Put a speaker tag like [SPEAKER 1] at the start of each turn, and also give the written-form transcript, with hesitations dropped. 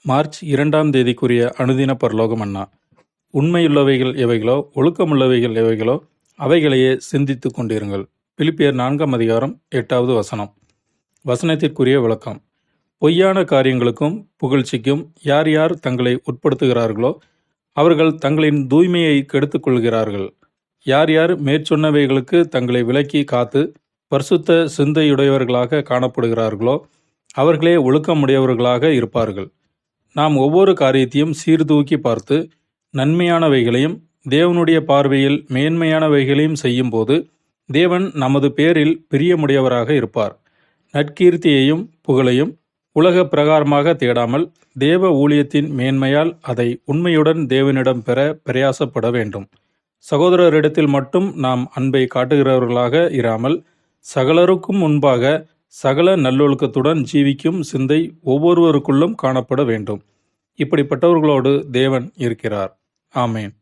[SPEAKER 1] March 2ஆம் தேதிக்குரிய அனுதின பரலோக மன்னா. உண்மையுள்ளவைகள் எவைகளோ, ஒழுக்கமுள்ளவைகள் எவைகளோ, அவைகளையே சிந்தித்துக் கொண்டிருங்கள். பிலிப்பியர் 4ஆம் அதிகாரம் 8வது வசனம். வசனத்திற்குரிய விளக்கம். பொய்யான காரியங்களுக்கும் புகழ்ச்சிக்கும் யார் யார் தங்களை உட்படுத்துகிறார்களோ அவர்கள் தங்களின் தூய்மையை கெடுத்துக் கொள்கிறார்கள். யார் யார் மேற்சொன்னவைகளுக்கு தங்களை விலக்கி காத்து பரிசுத்த சிந்தையுடையவர்களாக காணப்படுகிறார்களோ அவர்களே ஒழுக்கமுடையவர்களாக இருப்பார்கள். நாம் ஒவ்வொரு காரியத்தையும் சீர்தூக்கி பார்த்து நன்மையானவைகளையும் தேவனுடைய பார்வையில் மேன்மையானவைகளையும் செய்யும்போது தேவன் நமது பேரில் பிரியமுடையவராக இருப்பார். நற்கீர்த்தியையும் புகழையும் உலக பிரகாரமாக தேடாமல் தேவ ஊழியத்தின் மேன்மையால் அதை உண்மையுடன் தேவனிடம் பெற பிரயாசப்பட வேண்டும். சகோதரரிடத்தில் மட்டும் நாம் அன்பை காட்டுகிறவர்களாக இராமல் சகலருக்கும் முன்பாக சகல நல்லொழுக்கத்துடன் ஜீவிக்கும் சிந்தை ஒவ்வொருவருக்குள்ளும் காணப்பட வேண்டும். இப்படிப்பட்டவர்களோடு தேவன் இருக்கிறார். ஆமேன்.